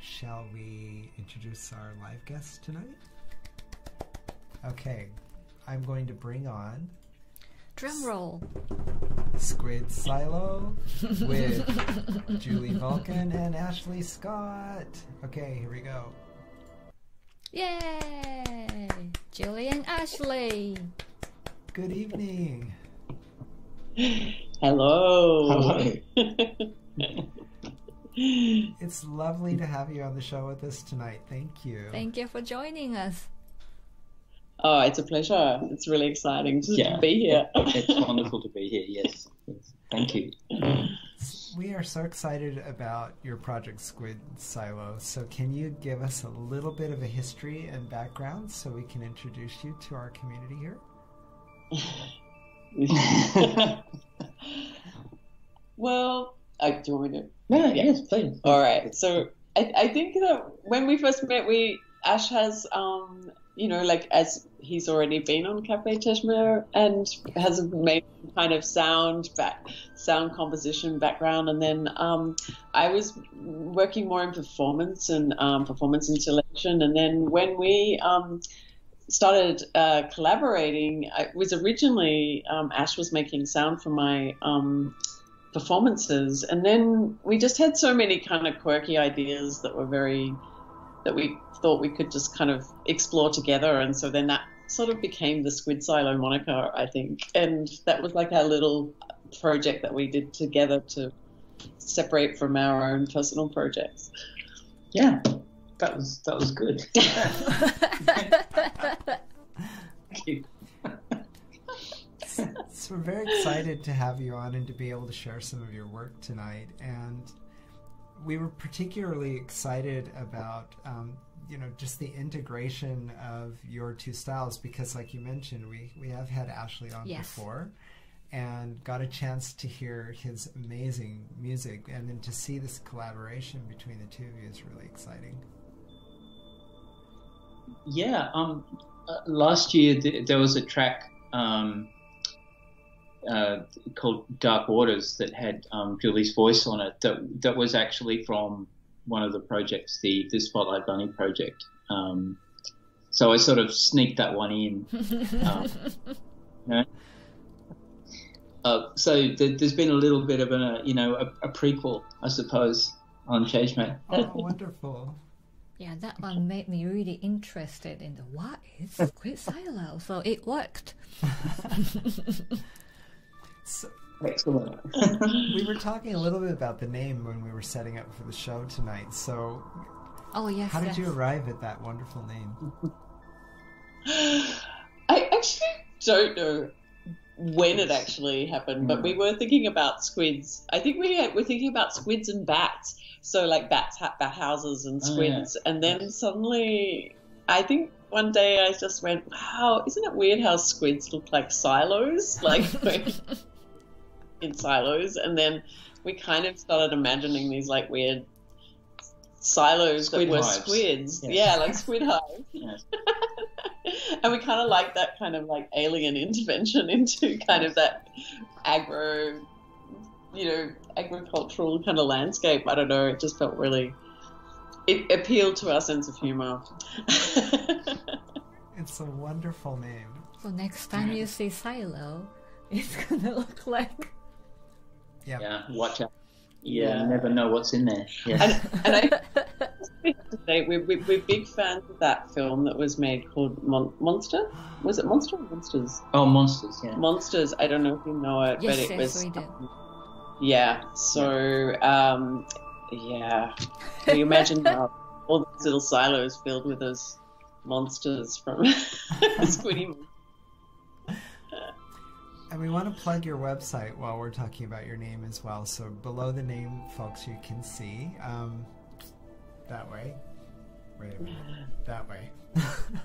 shall we introduce our live guest tonight? Okay, I'm going to bring on drum roll SquidSilo with Julie Vulcan and Ashley Scott. Okay, here we go. Yay! Julie and Ashley. Good evening. Hello. Hello. It's lovely to have you on the show with us tonight. Thank you. Thank you for joining us. Oh, it's a pleasure. It's really exciting to be here. It's wonderful to be here, yes. Thank you. We are so excited about your project SquidSilo. So can you give us a little bit of a history and background so we can introduce you to our community here? Well, do you want me to? No, yes, please. All right. So I think that when we first met, Ash has, like as he's already been on Cafe Cheshmeh and has made kind of sound composition background. And then I was working more in performance and performance installation. And then when we started collaborating, it was originally Ash was making sound for my performances, and then we just had so many kind of quirky ideas that we thought we could just kind of explore together, and so then that sort of became the SquidSilo moniker, I think, and that was like our little project that we did together to separate from our own personal projects. Yeah, that was good. Thank you. So we're very excited to have you on and to be able to share some of your work tonight. And we were particularly excited about, just the integration of your two styles because, like you mentioned, we have had Ashley on before and got a chance to hear his amazing music. And then to see this collaboration between the two of you is really exciting. Yeah, last year there was a track called Dark Waters that had Julie's voice on it that was actually from one of the projects, the Spotlight Bunny project. So I sort of sneaked that one in. So there's been a little bit of a prequel, I suppose, on Cheshmeh. Oh, wonderful. Yeah, that one made me really interested in what is SquidSilo, so it worked. So, excellent. We were talking a little bit about the name when we were setting up for the show tonight. So, how did you arrive at that wonderful name? I actually don't know when it actually happened, but we were thinking about squids. I think we were thinking about squids and bats. So like bat houses and squids. And then suddenly, I think one day I just went, wow, isn't it weird how squids look like silos? Like in silos. And then we kind of started imagining these like weird silos that were squids. Yeah, like squid hives. Yes. And we kind of like that kind of like alien intervention into kind of that agricultural kind of landscape. I don't know, it just felt it appealed to our sense of humor. It's a wonderful name. So next time you see Silo, it's gonna look like... Yeah, watch out. You never know what's in there. Yeah. And I say we're big fans of that film that was made called Monster. Was it Monster or Monsters? Oh, Monsters, yeah. Monsters. I don't know if you know it, yes, but it was. We did. Yeah. So, Can you imagine all these little silos filled with those monsters from Squiddy? And we want to plug your website while we're talking about your name as well. So below the name, folks, you can see that way. Wait a minute. That way.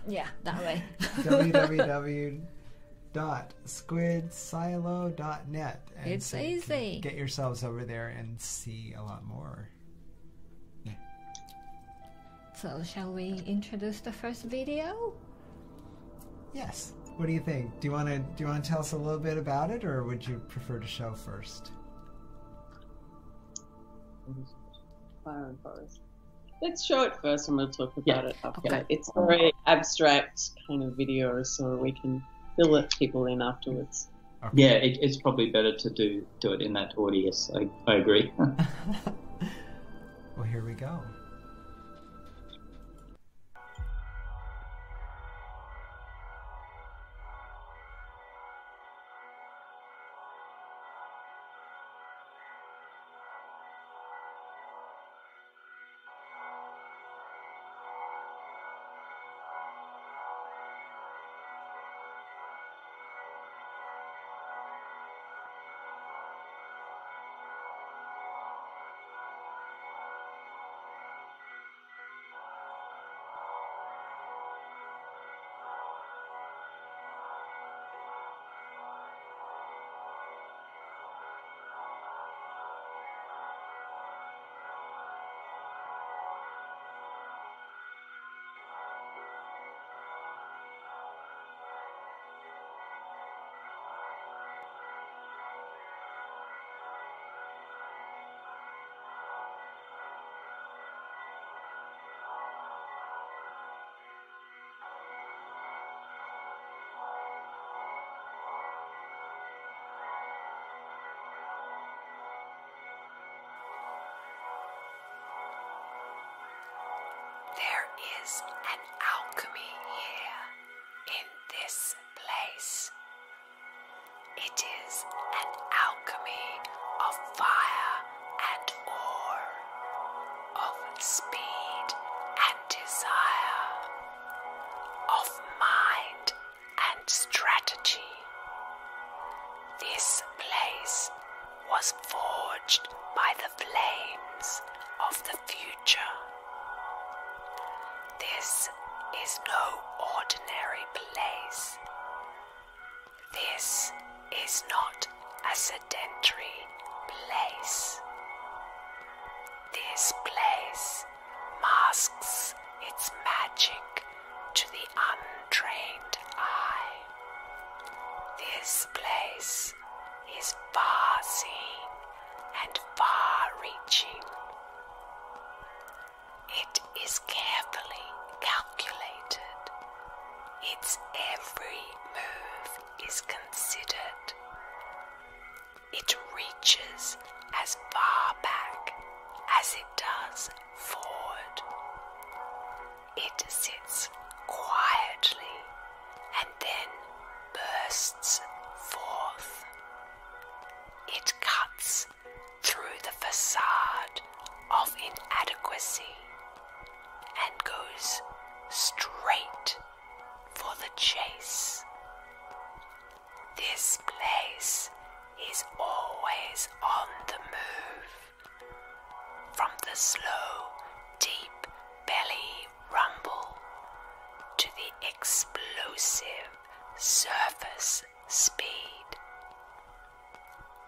Yeah, that way. www.squidsilo.net. It's so easy. Get yourselves over there and see a lot more. Yeah. So shall we introduce the first video? Yes. What do you think? Do you want to tell us a little bit about it, or would you prefer to show first? Fire and forest. let's show it first and we'll talk about it after. Okay. It's a very abstract kind of video, so we can fill it people in afterwards. Okay. Yeah, it's probably better to do it in that order. Yes, I agree. Well, here we go. There is an alchemy here in this place. It is an alchemy of fire and ore, of speed and desire, of mind and strategy. This place was forged by the flames of the future. This is no ordinary place. This is not a sedentary place. This place masks its magic to the untrained eye. This place is far-seeing and far-reaching. It is carefully calculated. Its every move is considered. It reaches as far back as it does forward. It sits quietly and then bursts forth. It cuts through the facade of inadequacy and goes straight for the chase. This place is always on the move. From the slow, deep belly rumble to the explosive surface speed.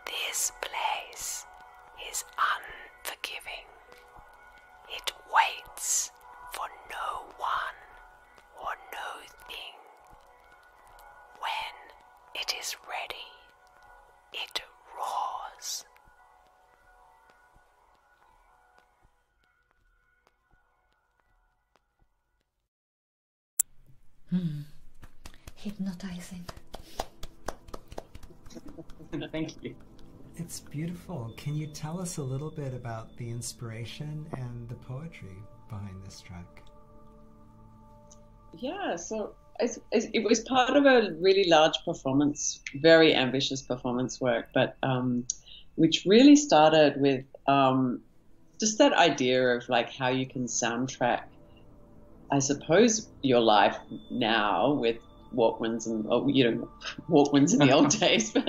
This place is unforgiving. It waits for no one or no thing. When it is ready, it roars. Hypnotizing. Thank you. It's beautiful. Can you tell us a little bit about the inspiration and the poetry behind this track? Yeah, so it was part of a really large performance, very ambitious performance work, but which really started with just that idea of like how you can soundtrack, I suppose, your life now with Walkmans and Walkmans in the old days, but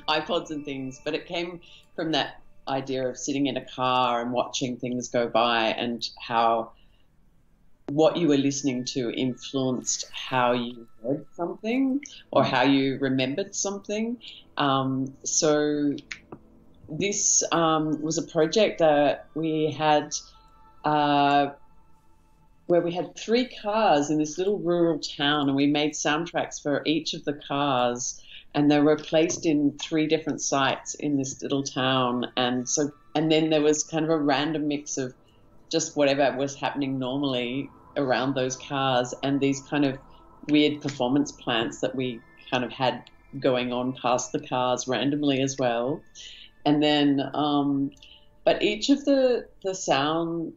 iPods and things. But it came from that idea of sitting in a car and watching things go by, and how what you were listening to influenced how you heard something or how you remembered something. So this was a project that we had where we had 3 cars in this little rural town, and we made soundtracks for each of the cars, and they were placed in 3 different sites in this little town. And then there was kind of a random mix of just whatever was happening normally around those cars, and these kind of weird performance plants that we kind of had going on past the cars randomly as well. And then, but each of the sound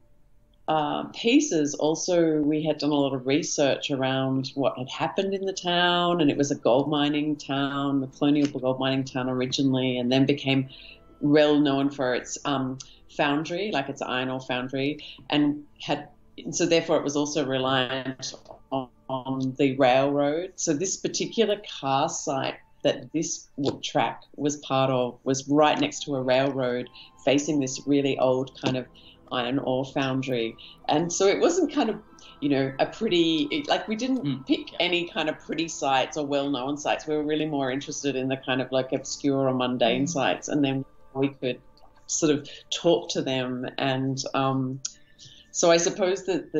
pieces also, we had done a lot of research around what had happened in the town, and it was a gold mining town, a colonial gold mining town originally, and then became well known for its foundry, like its iron ore foundry, and so therefore it was also reliant on the railroad. So this particular car site that this track was part of was right next to a railroad facing this really old kind of iron ore foundry. And so it wasn't kind of, a pretty, like we didn't pick any kind of pretty sites or well-known sites. We were really more interested in the kind of like obscure or mundane sites, and then we could sort of talk to them. And so I suppose that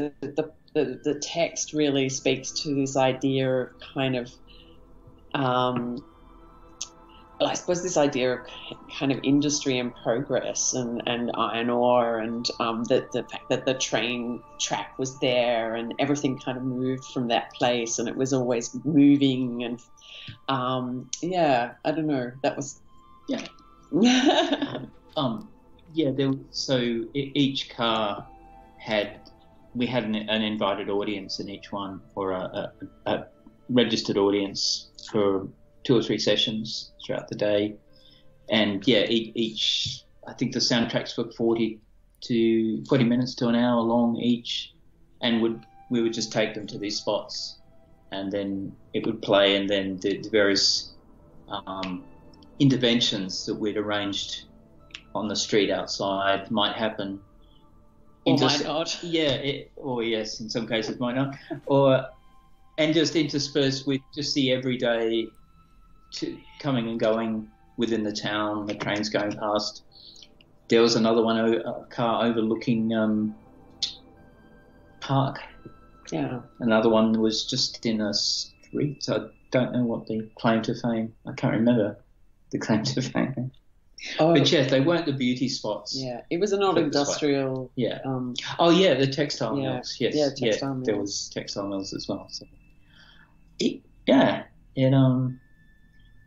the text really speaks to this idea of kind of, I suppose this idea of kind of industry and progress and iron ore, and the fact that the train track was there and everything kind of moved from that place, and it was always moving. And I don't know. That was So each car we had an invited audience in each one, or a registered audience for 2 or 3 sessions throughout the day. And each, I think the soundtracks were 40 minutes to an hour long each, and we would just take them to these spots, and then it would play, and then the various interventions that we'd arranged on the street outside might happen. Or might not. Or yes, in some cases might not. And just interspersed with just the everyday coming and going within the town, the trains going past. There was another one, a car overlooking park. Yeah. Another one was just in a street. I don't know what the claim to fame. I can't remember the claim to fame. Oh. But yeah, they weren't the beauty spots. Yeah, it was an old industrial. Yeah. The textile mills. Yes. Yeah, textile mills. There was textile mills as well. So.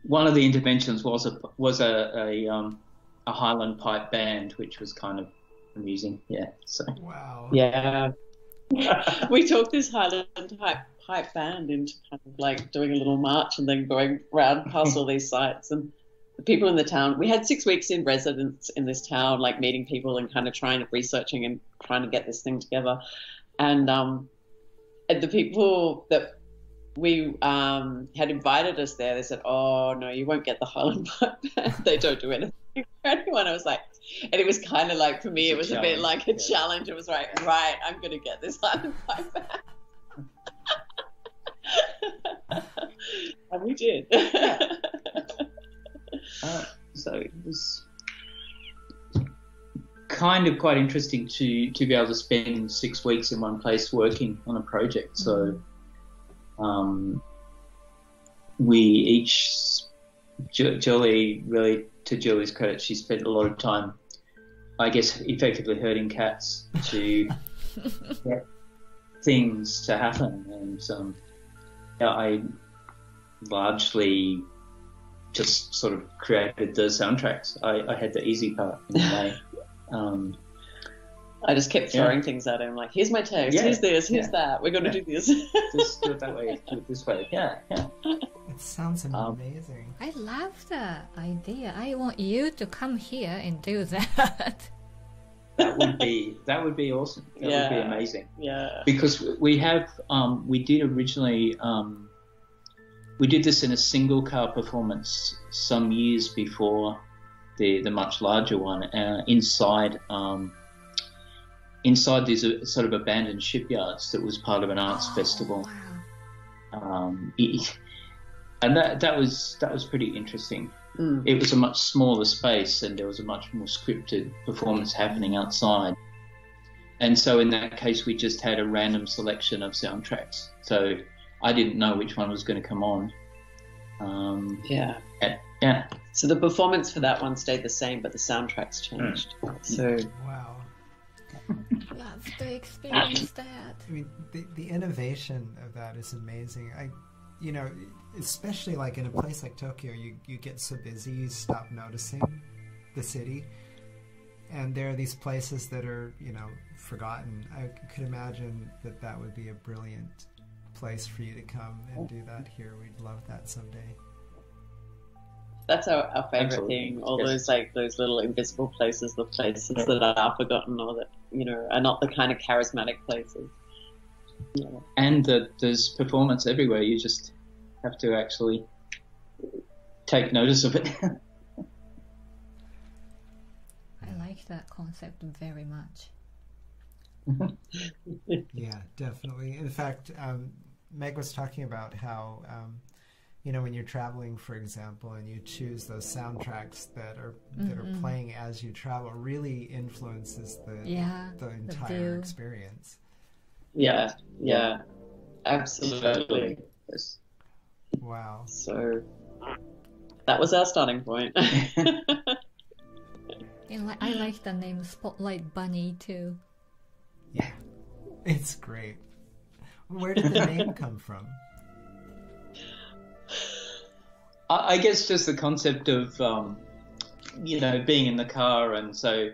One of the interventions was a Highland pipe band, which was kind of amusing. Yeah. So. Wow. Yeah. We took this Highland pipe band into kind of like doing a little march and then going round past all these sites, and the people in the town. We had 6 weeks in residence in this town, like meeting people and kind of researching and trying to get this thing together. And the people that we had invited us there, they said, "Oh no, you won't get the Highland pipe band. They don't do anything for anyone." I was like, and it was kind of like, for me, it was a bit like a challenge. It was right, I'm going to get this Highland pipe band. And we did. So it was kind of quite interesting to be able to spend 6 weeks in one place working on a project. So we each, Julie, really, to Julie's credit, she spent a lot of time, I guess, effectively herding cats to get things to happen. And I largely just sort of created the soundtracks. I had the easy part in a way. I just kept throwing things at him, like, here's my text, here's this, here's that, we're going to do this. Just do it that way, do it this way. Yeah. It sounds amazing. I love the idea. I want you to come here and do that. That would be awesome. That would be amazing. Yeah. Because we have, we did originally, we did this in a single car performance some years before the much larger one, inside these sort of abandoned shipyards that was part of an arts festival. Wow. And that was pretty interesting. It was a much smaller space, and there was a much more scripted performance happening outside. And so in that case, we just had a random selection of soundtracks. So I didn't know which one was going to come on. Yeah. So the performance for that one stayed the same, but the soundtracks changed. So Wow. Love to experience that. I mean, the innovation of that is amazing. Especially like in a place like Tokyo, you get so busy, you stop noticing the city. And there are these places that are, forgotten. I could imagine that would be a brilliant place for you to come and do that here. We'd love that someday. That's our favorite Absolutely. thing. All Yes. those little invisible places, the places that are forgotten or that, are not the kind of charismatic places. Yeah. And there's performance everywhere. You just have to actually take notice of it. I like that concept very much. Yeah, definitely. In fact, Meg was talking about how, when you're traveling, for example, and you choose those soundtracks that are playing as you travel, really influences the entire experience. Yeah, absolutely. Yes. Wow. So that was our starting point. And I like the name Spotlight Bunny too. Yeah, it's great. Where did the name come from? I guess just the concept of, being in the car, and so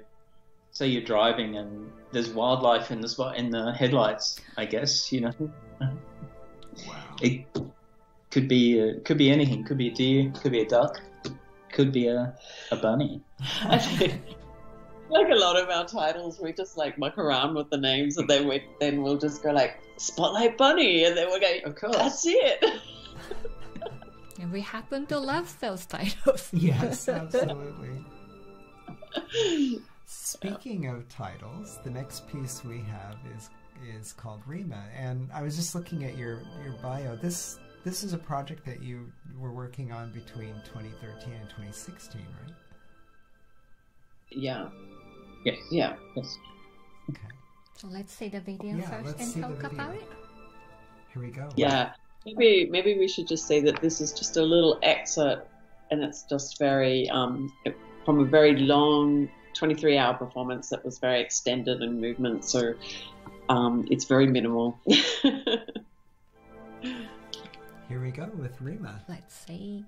you're driving and there's wildlife in the headlights. I guess Wow. it could be anything. Could be a deer. Could be a duck. Could be a bunny. I think, like a lot of our titles, we just like muck around with the names, and then we'll just go like Spotlight Bunny, and then we'll go, Of course. that's it. And we happen to love those titles. Yes, absolutely. Speaking of titles, the next piece we have is called RIMA, and I was just looking at your bio. This is a project that you were working on between 2013 and 2016, right? Yeah. Yes. Yeah. Yes. Okay. So let's see the video Yeah, first let's and see the talk video. about it. Here we go. Yeah. Maybe we should just say that this is just a little excerpt, and it's just very from a very long 23-hour performance that was very extended in movement. So it's very minimal. Here we go with RIMA. Let's see.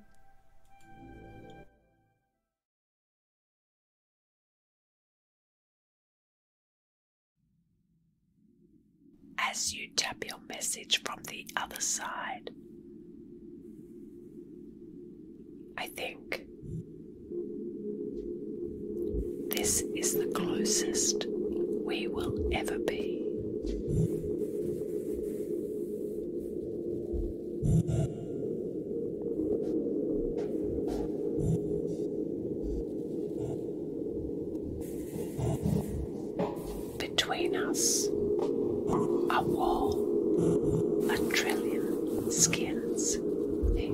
As you tap your message from the other side, I think this is the closest we will ever be. Between us, a wall, a trillion skins thick.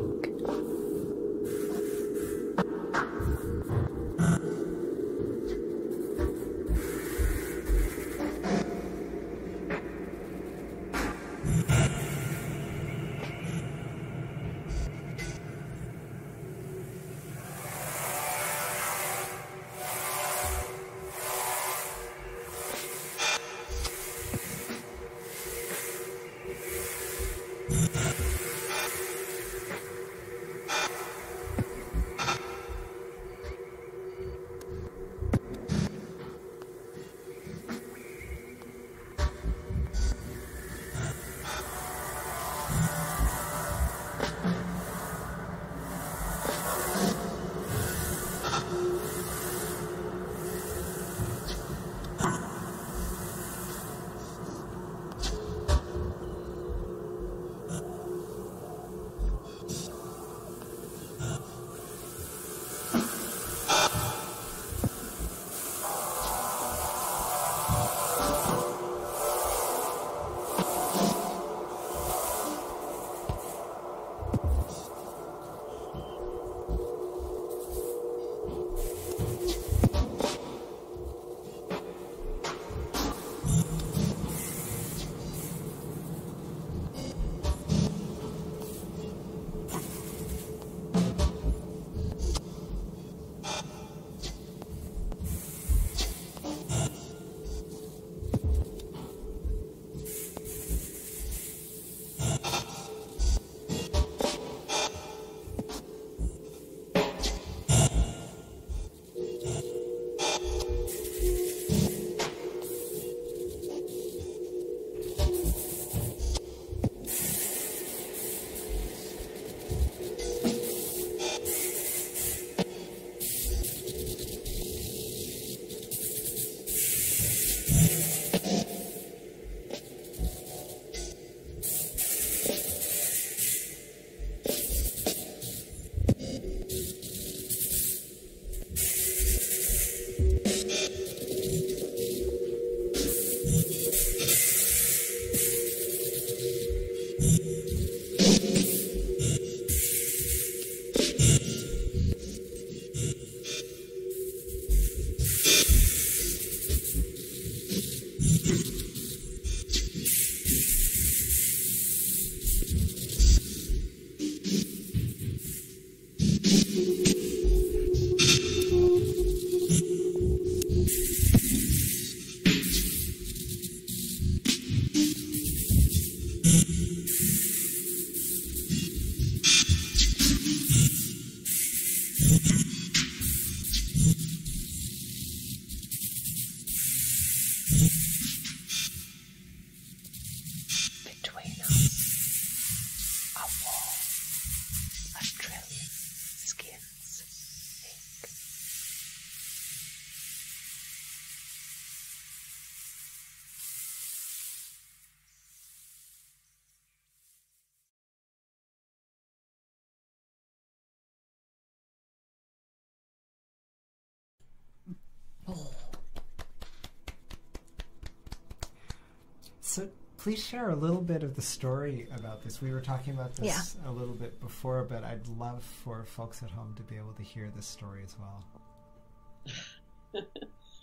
So please share a little bit of the story about this. We were talking about this a little bit before, but I'd love for folks at home to be able to hear this story as well.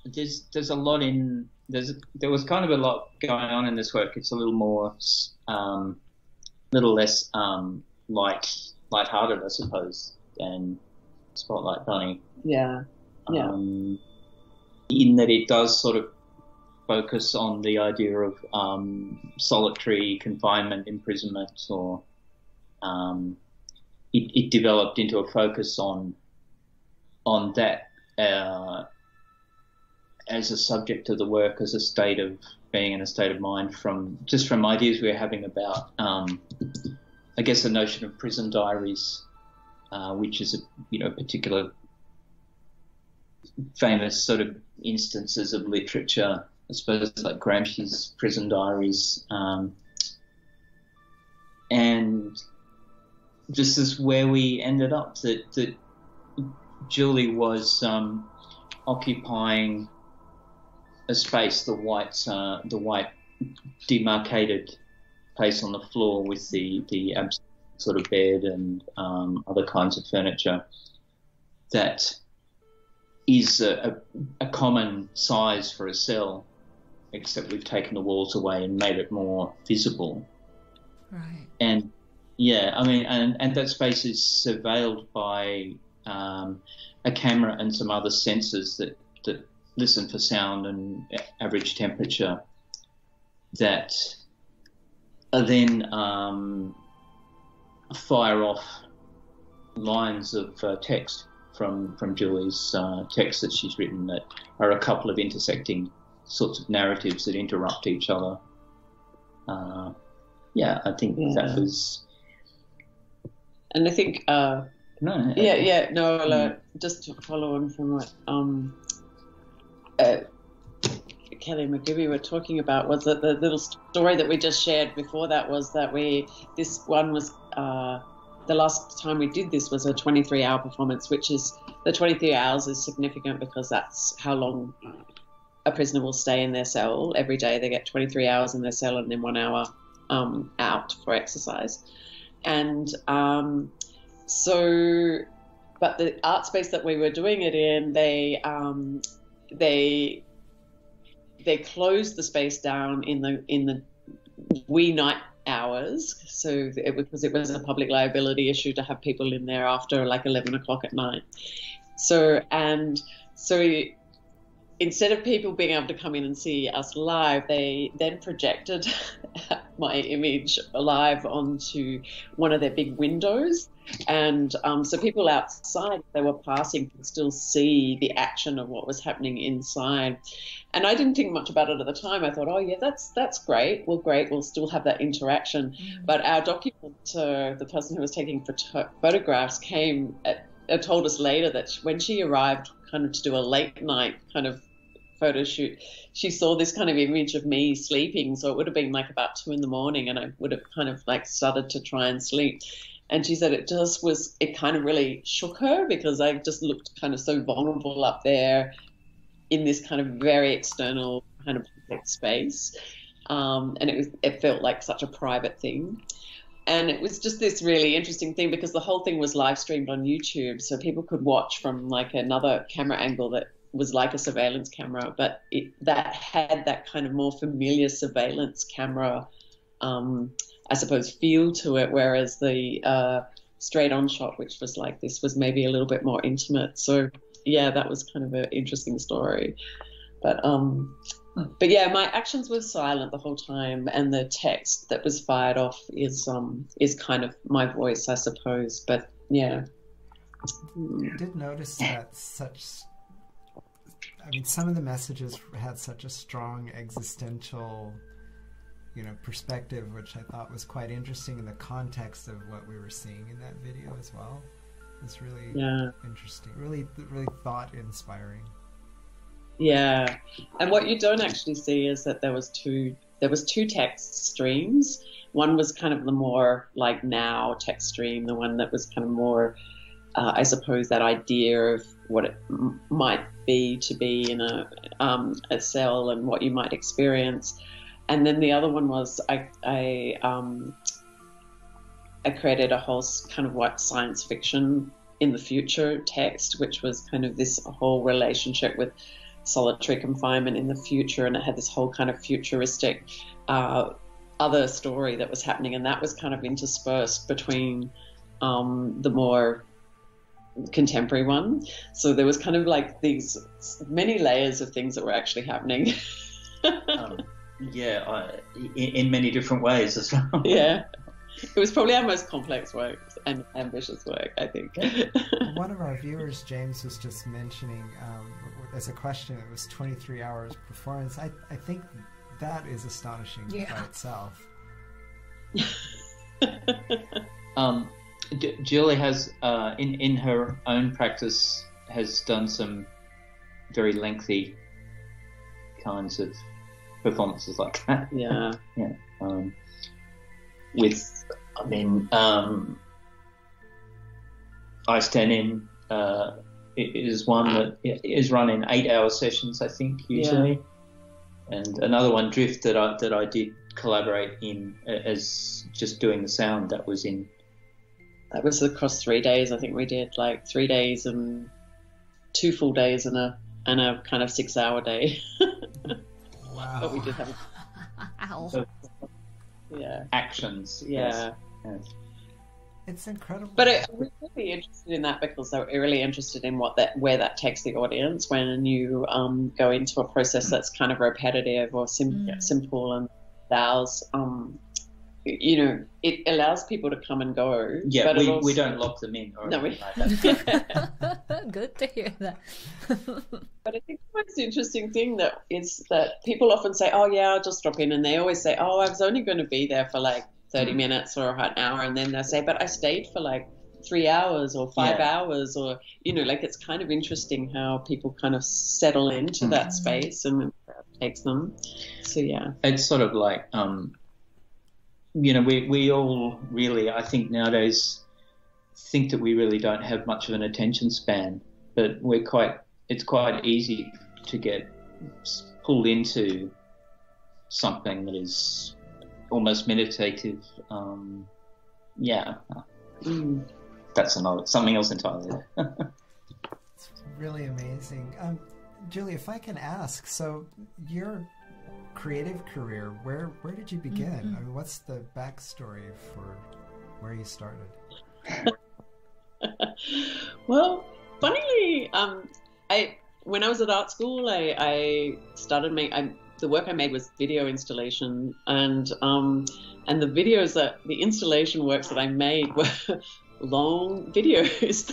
There's a lot in there was kind of a lot going on in this work. It's a little more little less lighthearted, I suppose, than Spotlight Bunny. Yeah. In that it does sort of focus on the idea of solitary confinement, imprisonment, or it developed into a focus on that as a subject of the work, as a state of being in a state of mind from ideas we were having about, I guess, the notion of prison diaries, which is a particular famous sort of instances of literature, I suppose, like Gramsci's prison diaries, and this is where we ended up. That Julie was occupying a space, the white demarcated place on the floor with the sort of bed and other kinds of furniture that is a common size for a cell, except we've taken the walls away and made it more visible. Right. And yeah, I mean, and that space is surveilled by a camera and some other sensors that listen for sound and average temperature that are then fire off lines of text from Julie's text that she's written that are a couple of intersecting sorts of narratives that interrupt each other. I think that was... And I think... just to follow on from what Kelly McGibby were talking about, was that the little story that we just shared before that was that this one was... the last time we did this was a 23-hour performance, which is the 23 hours is significant because that's how long a prisoner will stay in their cell. Every day they get 23 hours in their cell and then 1 hour out for exercise. And but the art space that we were doing it in, they closed the space down in the wee night hours, because it was a public liability issue to have people in there after like 11 o'clock at night. So instead of people being able to come in and see us live, they then projected my image live onto one of their big windows. And so people outside, they were passing, could still see the action of what was happening inside. And I didn't think much about it at the time. I thought, oh, yeah, that's great. Well, great. We'll still have that interaction. Mm-hmm. But our documenter, the person who was taking photographs, told us later that when she arrived kind of to do a late night kind of photo shoot, she saw this kind of image of me sleeping. So it would have been like about 2 a.m, and I would have kind of like started to try and sleep. And she said it kind of really shook her because I just looked kind of so vulnerable up there in this kind of very external kind of public space. And it felt like such a private thing. And it was just this really interesting thing because the whole thing was live streamed on YouTube, so people could watch from like another camera angle that was like a surveillance camera, but that had that kind of more familiar surveillance camera, I suppose, feel to it, whereas the straight on shot, which was like this, was maybe a little bit more intimate. So yeah, that was kind of an interesting story. But yeah, my actions were silent the whole time, and the text that was fired off is kind of my voice, I suppose. But yeah, I did notice that some of the messages had such a strong existential, perspective, which I thought was quite interesting in the context of what we were seeing in that video as well. It's really interesting, really, really thought-inspiring. Yeah, and what you don't actually see is that there was two text streams. One was kind of the more like now text stream, the one that was kind of more, I suppose, that idea of what it might be to be in a cell and what you might experience. And then the other one was I created a whole kind of what science fiction in the future text, which was kind of this whole relationship with solitary confinement in the future, and it had this whole kind of futuristic other story that was happening, and that was kind of interspersed between the more contemporary one. So there was kind of like these many layers of things that were actually happening. In many different ways as well. Yeah. It was probably our most complex work and ambitious work, I think. One of our viewers, James, was just mentioning as a question, it was 23 hours performance. I think that is astonishing by itself. Julie has, in her own practice, has done some very lengthy kinds of performances like that. Yeah. Ice Denim is one that is run in 8-hour sessions, I think, usually. Yeah. And another one, Drift, that I did collaborate in as just doing the sound. That was across 3 days. I think we did like 3 days and 2 full days and a kind of 6-hour day. Wow. But we did have actions. Yeah. Yes. It's incredible. But I was really interested in that because I'm really interested in where that takes the audience when you go into a process that's kind of repetitive or simple and allows it allows people to come and go. Yeah, but we don't lock them in or anything like that. Good to hear that. But I think the most interesting thing is that people often say, "Oh yeah, I'll just drop in," and they always say, "Oh, I was only going to be there for like 30 minutes or an hour," and then they say, "But I stayed for like 3 hours or 5 hours," or like it's kind of interesting how people kind of settle into that space and where it takes them. So yeah, it's sort of like we all really, I think nowadays, think that we really don't have much of an attention span, but it's quite easy to get pulled into something that is almost meditative. That's something else entirely. It's really amazing. Julie, if I can ask, so your creative career, where did you begin? I mean, what's the backstory for where you started? Well, funnily, when I was at art school, I started the work I made was video installation, and the videos the installation works that I made were long videos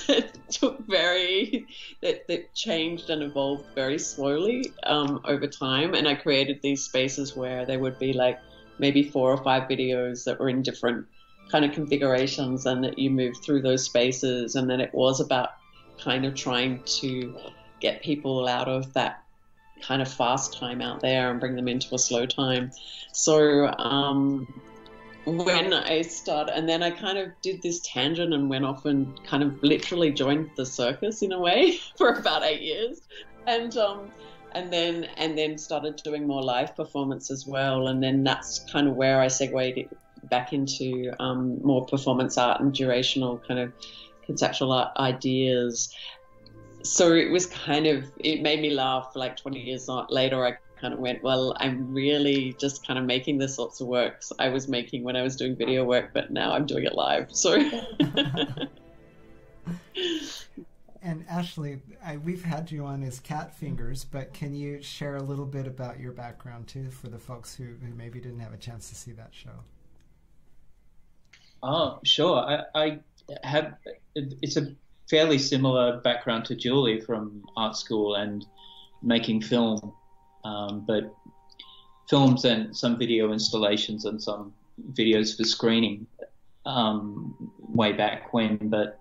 that changed and evolved very slowly over time, and I created these spaces where there would be like maybe 4 or 5 videos that were in different kind of configurations, and that you moved through those spaces, and then it was about kind of trying to get people out of that kind of fast time out there and bring them into a slow time. So when I started, and then I kind of did this tangent and went off and kind of literally joined the circus in a way for about 8 years, and then started doing more live performance as well, and then that's kind of where I segued back into more performance art and durational kind of conceptual art ideas. So it made me laugh. Like 20 years later, I kind of went, well, I'm really just kind of making the sorts of works I was making when I was doing video work, but now I'm doing it live. So. And Ashley, we've had you on as Cat Fingers, but can you share a little bit about your background too for the folks who maybe didn't have a chance to see that show? Oh, sure. I have. It's a fairly similar background to Julie from art school and making film, but films and some video installations and some videos for screening way back when. But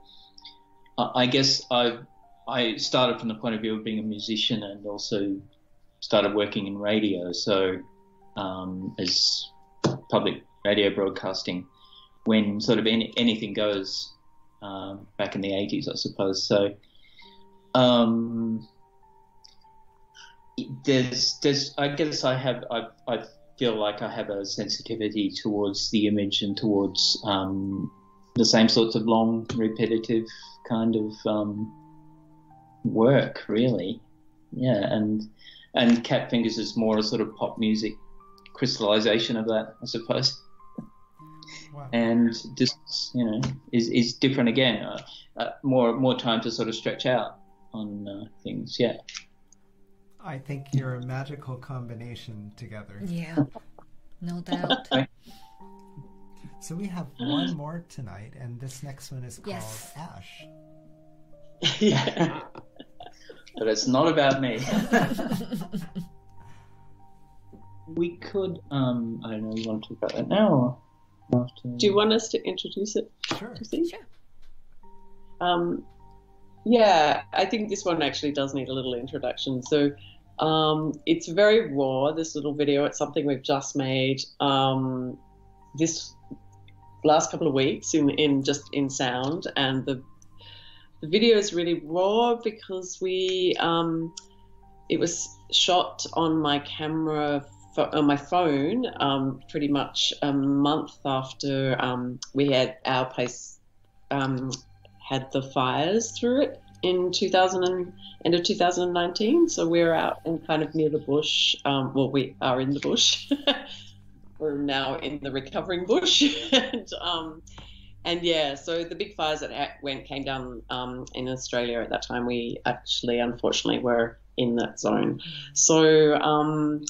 I guess I started from the point of view of being a musician and also started working in radio, so as public radio broadcasting when sort of anything goes back in the 80s, I suppose. So I guess I've feel like I have a sensitivity towards the image and towards the same sorts of long, repetitive kind of work, really. Yeah, and Cat Fingers is more a sort of pop music crystallization of that, I suppose. Wow. And just, is different again. More time to sort of stretch out on things, yeah. I think you're a magical combination together. Yeah, no doubt. So we have one more tonight, and this next one is called Yes. Ash. Yeah. But it's not about me. We could, I don't know, you want to talk about that now or after? Do you want us to introduce it? Sure. Sure. Yeah, I think this one actually does need a little introduction. So it's very raw, this little video. It's something we've just made this last couple of weeks in sound, and the video is really raw because it was shot on my camera on my phone pretty much a month after we had our place had the fires through it in end of 2019. So we're out and kind of near the bush. Well, we are in the bush. We're now in the recovering bush. And yeah, so the big fires that came down in Australia at that time, we actually, unfortunately, were in that zone. So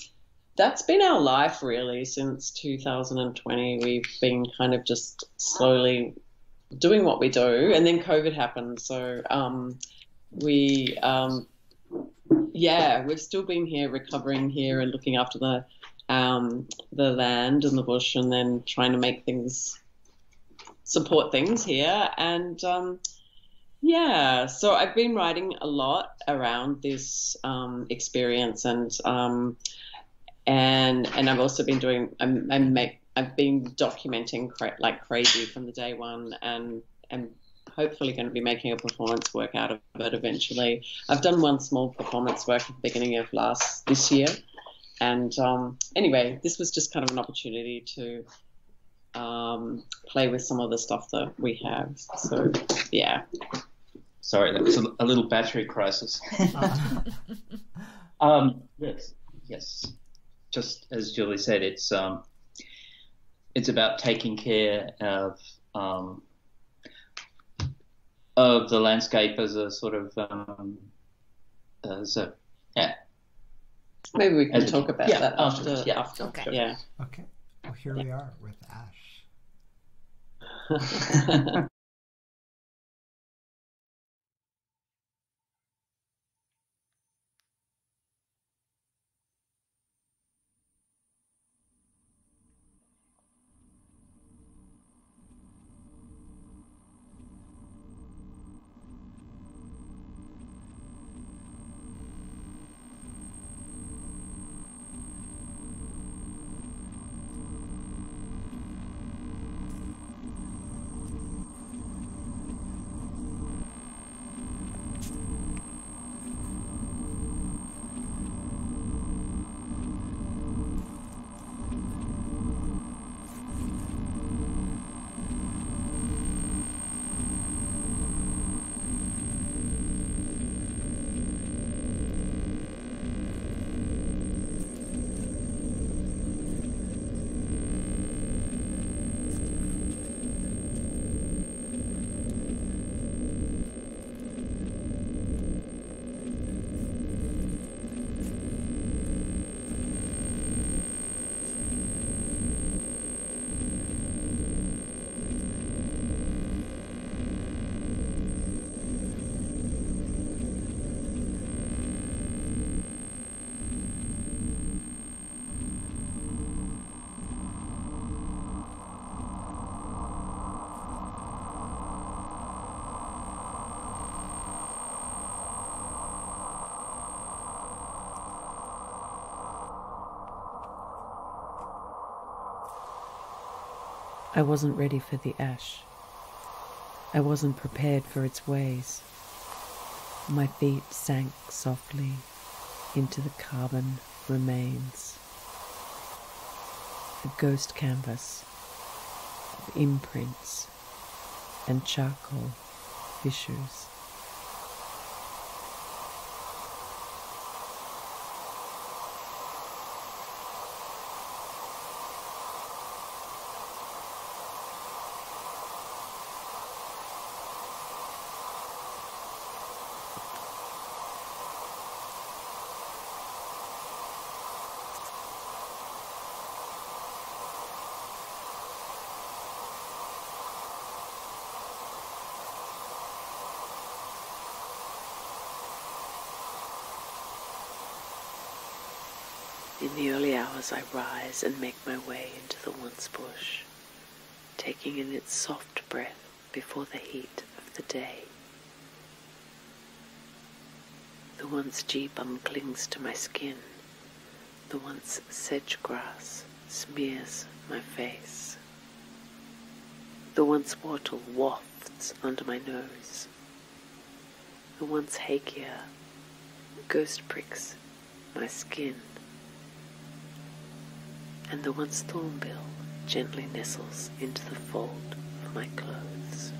that's been our life really since 2020. We've been kind of just slowly doing what we do, and then COVID happened. So we've still been here, recovering here, and looking after the land and the bush, and then trying to support things here. And so I've been writing a lot around this experience, and I've also been doing I've been documenting like crazy from the day one, and hopefully going to be making a performance work out of it eventually. I've done one small performance work at the beginning of this year, and anyway, this was just kind of an opportunity to play with some of the stuff that we have. So yeah. Sorry, that was a little battery crisis. Yes. Just as Julie said, it's about taking care of the landscape as a sort of Maybe we can talk about that after. Okay. Yeah. Okay. Well, here we are with Ash. I wasn't ready for the ash. I wasn't prepared for its ways. My feet sank softly into the carbon remains. a ghost canvas of imprints and charcoal fissures. In the early hours I rise and make my way into the once bush, taking in its soft breath before the heat of the day. The once geebum clings to my skin, the once sedge grass smears my face. The once wattle wafts under my nose. The once hakea ghost pricks my skin. And the once thornbill gently nestles into the fold of my clothes.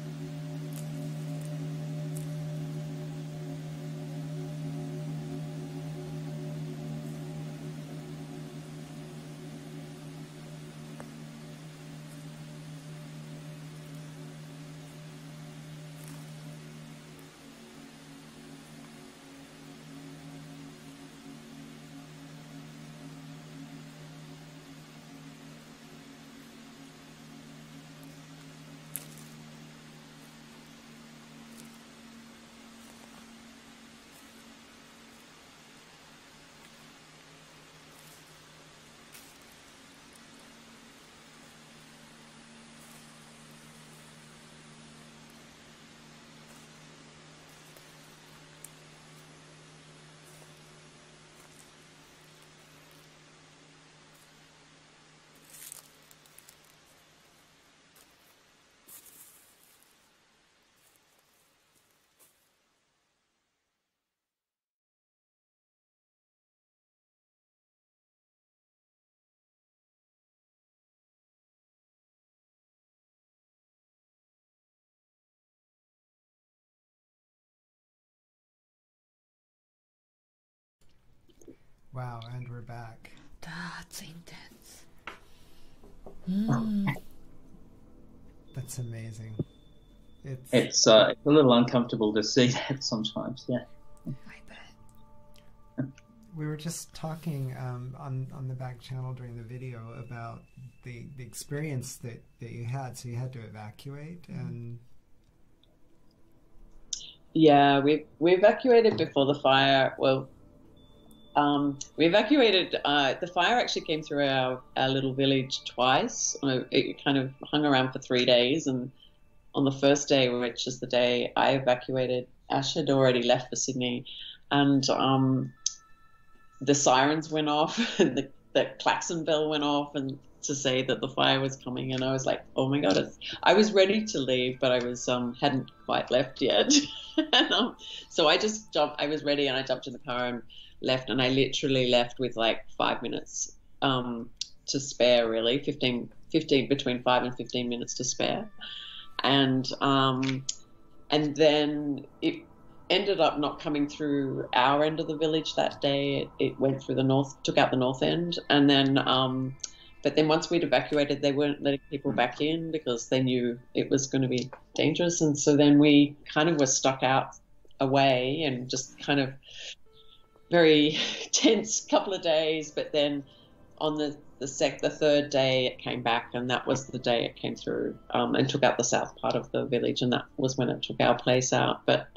Wow, and we're back. That's intense. That's amazing. It's a little uncomfortable to see that sometimes, yeah. I bet. We were just talking on the back channel during the video about the experience that you had. So you had to evacuate, and yeah, we evacuated before the fire. Well, we evacuated. The fire actually came through our little village twice. It kind of hung around for 3 days, and on the first day, which is the day I evacuated, Ash had already left for Sydney, and the sirens went off, and the klaxon bell went off, and to say that the fire was coming, and I was like, oh my god! I was ready to leave, but I was hadn't quite left yet, and so I just jumped. I was ready, and I jumped in the car and left, and I literally left with like 5 minutes to spare, really, 15 between 5 and 15 minutes to spare, and then it ended up not coming through our end of the village that day. It went through the north, took out the north end, and then but then once we'd evacuated, they weren't letting people back in because they knew it was going to be dangerous, and so then we kind of were stuck out away and just kind of very tense couple of days. But then on the third day it came back, and that was the day it came through and took out the south part of the village, and that was when it took our place out. But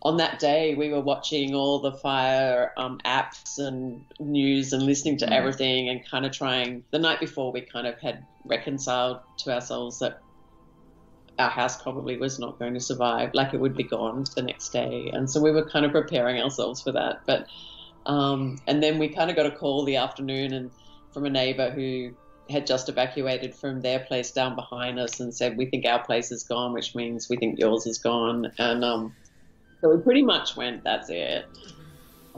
on that day we were watching all the fire apps and news and listening to everything, and kind of trying. The night before, we kind of had reconciled to ourselves that our house probably was not going to survive, like it would be gone the next day, and so we were kind of preparing ourselves for that. But and then we kind of got a call the afternoon and from a neighbor who had just evacuated from their place down behind us and said, we think our place is gone, which means we think yours is gone. And so we pretty much went, that's it.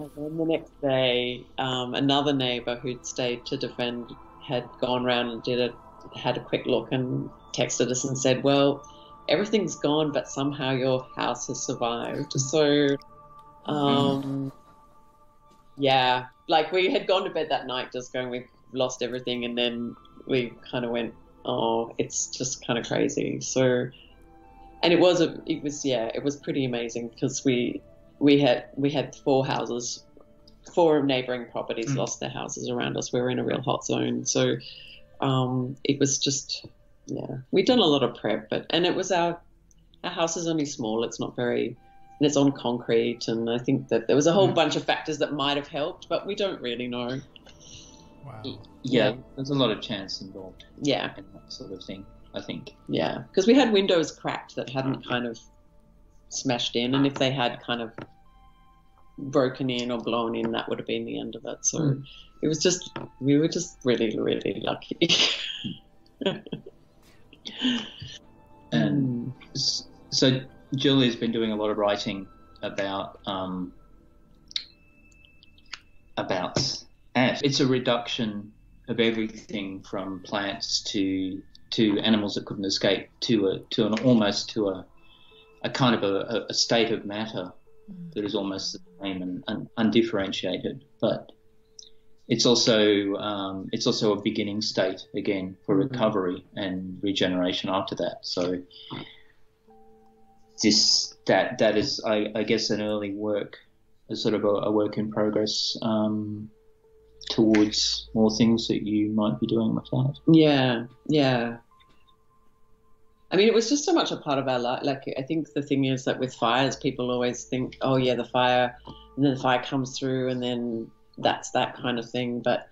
And then the next day, another neighbour who'd stayed to defend had gone round and had a quick look and texted us and said, well, everything's gone, but somehow your house has survived. So, yeah, like we had gone to bed that night just going, we've lost everything. And then we kind of went, oh, it's just kind of crazy. So, and it was pretty amazing because we had 4 houses, 4 neighbouring properties lost their houses around us. We were in a real hot zone. So, it was just, we'd done a lot of prep, and it was our house is only small. It's not very, and it's on concrete. And I think that there was a whole bunch of factors that might have helped, but we don't really know. Wow. Yeah, there's a lot of chance involved. Yeah. In that sort of thing, I think. Yeah, because we had windows cracked that hadn't kind of smashed in, and if they had kind of broken in or blown in, that would have been the end of it. So it was just, we were just really, really lucky. And so Julie's been doing a lot of writing about ash. It's a reduction of everything from plants to animals that couldn't escape to a kind of a state of matter that is almost the same and undifferentiated, but it's also a beginning state again for recovery and regeneration after that. So that is, I guess, an early work, a sort of a work in progress towards more things that you might be doing with that. Yeah. I mean, it was just so much a part of our life. Like, I think the thing is that with fires, people always think, oh yeah, the fire, and then the fire comes through, and then that's that kind of thing. But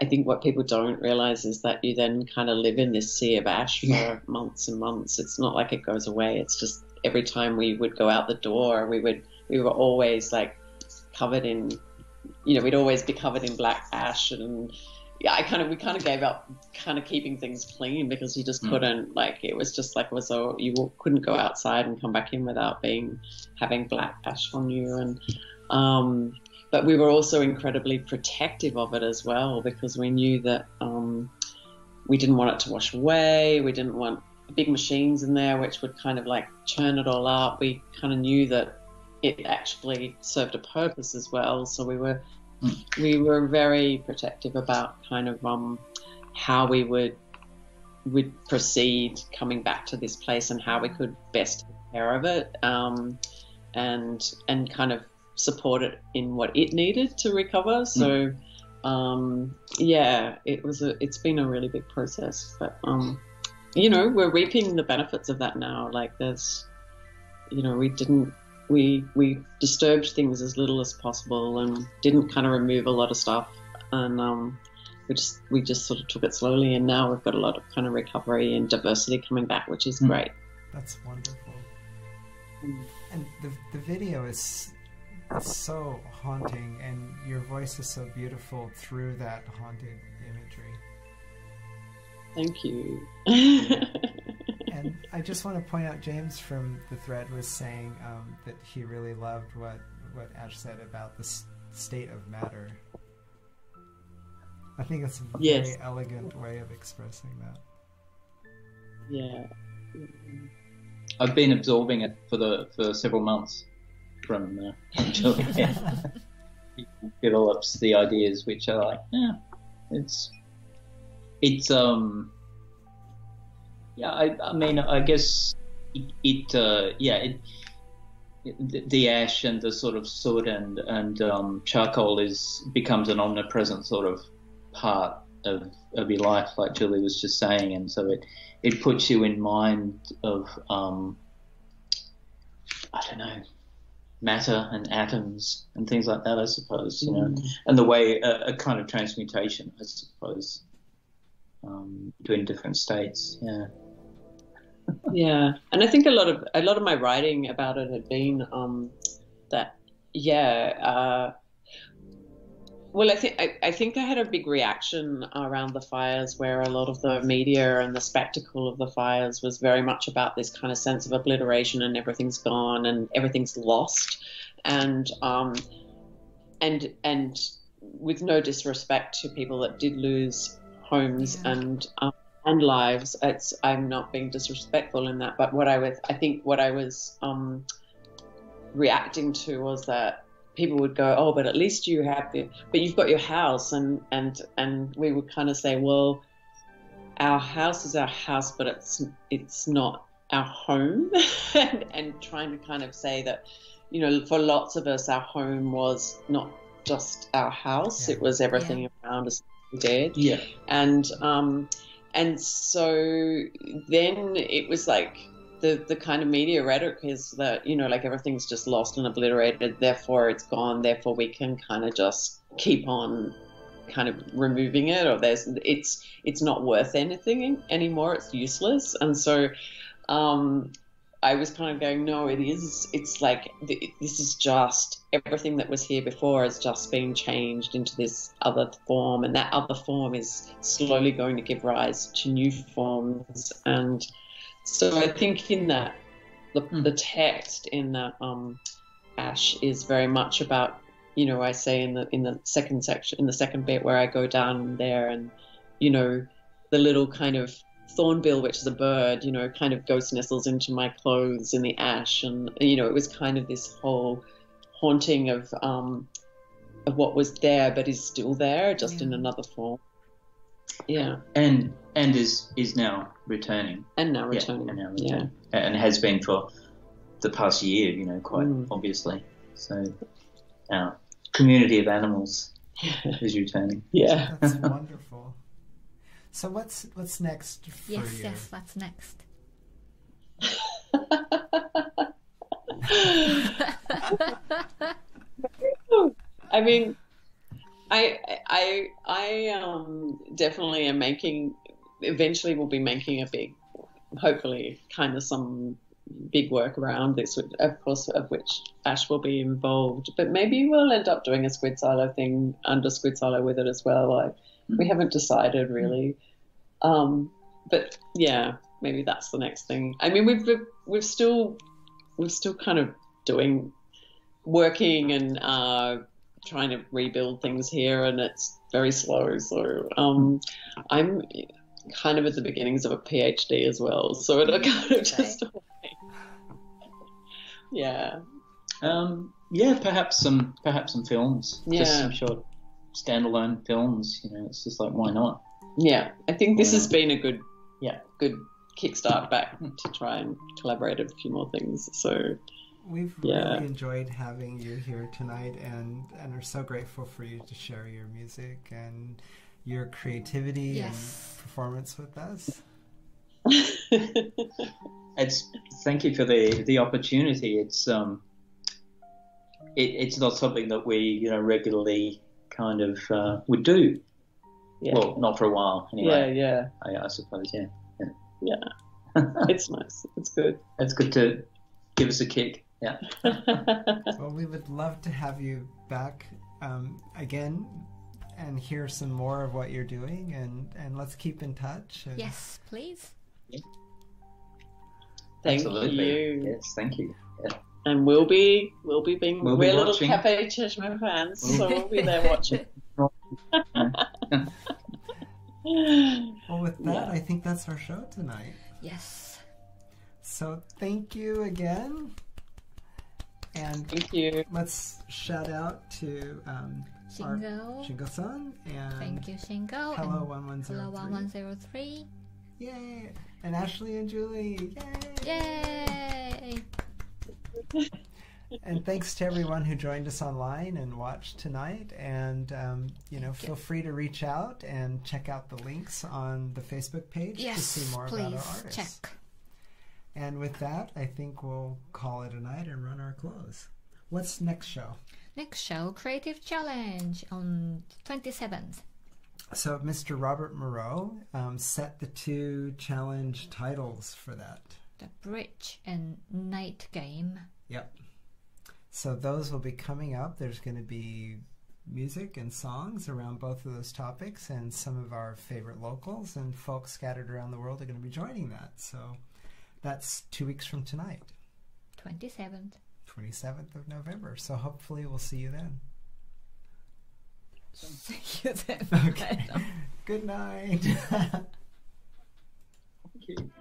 I think what people don't realize is that you then kind of live in this sea of ash for months and months. It's not like it goes away. It's just every time we would go out the door, we were always like covered in, we'd always be covered in black ash. And yeah, we kind of gave up kind of keeping things clean because you just couldn't, like, it was just like, you couldn't go outside and come back in without having black ash on you. And, but we were also incredibly protective of it as well, because we knew that, we didn't want it to wash away. We didn't want big machines in there, which would kind of like churn it all up. We kind of knew that it actually served a purpose as well. So we were very protective about kind of how we would proceed coming back to this place and how we could best take care of it, and kind of support it in what it needed to recover. So it's been a really big process, but we're reaping the benefits of that now. Like there's, we disturbed things as little as possible and didn't kind of remove a lot of stuff, and we just sort of took it slowly, and now we've got a lot of kind of recovery and diversity coming back, which is great. That's wonderful. And the video is so haunting, and your voice is so beautiful through that haunted imagery. Thank you. And I just want to point out, James from the thread was saying that he really loved what Ash said about the state of matter. I think it's a very elegant way of expressing that. Yeah. I've been absorbing it for several months from Julian. He develops the ideas, which are like, I mean, I guess the ash and the sort of soot and charcoal becomes an omnipresent sort of part of your life, like Julie was just saying, and so it puts you in mind of I don't know, matter and atoms and things like that, I suppose, and the way a kind of transmutation, I suppose, between different states. Yeah, and I think a lot of my writing about it had been that well, I think I had a big reaction around the fires, where a lot of the media and the spectacle of the fires was very much about this kind of sense of obliteration and everything's gone and everything's lost. And and with no disrespect to people that did lose homes and lives, I'm not being disrespectful in that, but what I was reacting to was that people would go, oh, but at least you've got your house, and we would kind of say, well, our house is our house, but it's not our home. and trying to kind of say that, you know, for lots of us, our home was not just our house, it was everything around us we did. Yeah. And so then it was like the kind of media rhetoric is that, you know, like everything's just lost and obliterated, therefore it's gone, therefore we can kind of just keep on kind of removing it, or it's not worth anything anymore, it's useless. And so I was kind of going, no, it's like this is just everything that was here before has just been changed into this other form, and that other form is slowly going to give rise to new forms. And so I think in that the text in that Ash is very much about, you know, I say in the second section, in the second bit where I go down there, and, you know, the little kind of thornbill, which is a bird, you know, kind of ghost nestles into my clothes in the ash, and, you know, it was kind of this whole haunting of what was there but is still there, just in another form. Yeah. And is now returning. And now returning. Yeah, and now returning. Yeah. And has been for the past year, you know, quite obviously. So our community of animals is returning. Yeah. That's wonderful. So what's next for you? Yes, what's next? I mean, I definitely am eventually will be making hopefully kind of some big work around this, of course, of which Ash will be involved, but maybe we'll end up doing a SquidSilo thing under SquidSilo with it as well. We haven't decided really. But yeah, maybe that's the next thing. I mean, we're still kind of working and trying to rebuild things here, and it's very slow. So I'm kind of at the beginnings of a PhD as well, so it kind of just yeah. Perhaps some films. Yeah. Just some short standalone films, you know, it's just like, why not? Yeah, I think this has been a good kickstart back to try and collaborate a few more things. So we've really enjoyed having you here tonight, and are so grateful for you to share your music and your creativity and performance with us. Thank you for the opportunity. It's not something that we, you know, regularly kind of would do. Yeah. Well, not for a while anyway. Yeah. I suppose. Yeah. It's nice. It's good. It's good to give us a kick. Yeah. Well, we would love to have you back again and hear some more of what you're doing, and let's keep in touch. Yes, please. Yeah. Thank Absolutely. you. Yes, thank you. Yeah. And we're little watching. Cafe Cheshmeh fans, so we'll be there watching. Well, with that, I think that's our show tonight. Yes. So thank you again. And thank you. Let's shout out to Shingo-san. And thank you, Shingo. Hello 1103. Hello 1103. Yay! And Ashley and Julie. Yay! Yay! And thanks to everyone who joined us online and watched tonight. And, feel free to reach out and check out the links on the Facebook page to see more about our artists. Check. And with that, I think we'll call it a night and run our close. What's next show? Next show, Creative Challenge on 27th. So Mr. Robert Moreau set the 2 challenge titles for that. The Bridge and Night Game. Yep. So those will be coming up. There's going to be music and songs around both of those topics, and some of our favorite locals and folks scattered around the world are going to be joining that. So that's 2 weeks from tonight. 27th. 27th of November. So hopefully we'll see you then. See you then. Okay. Good night. Thank you.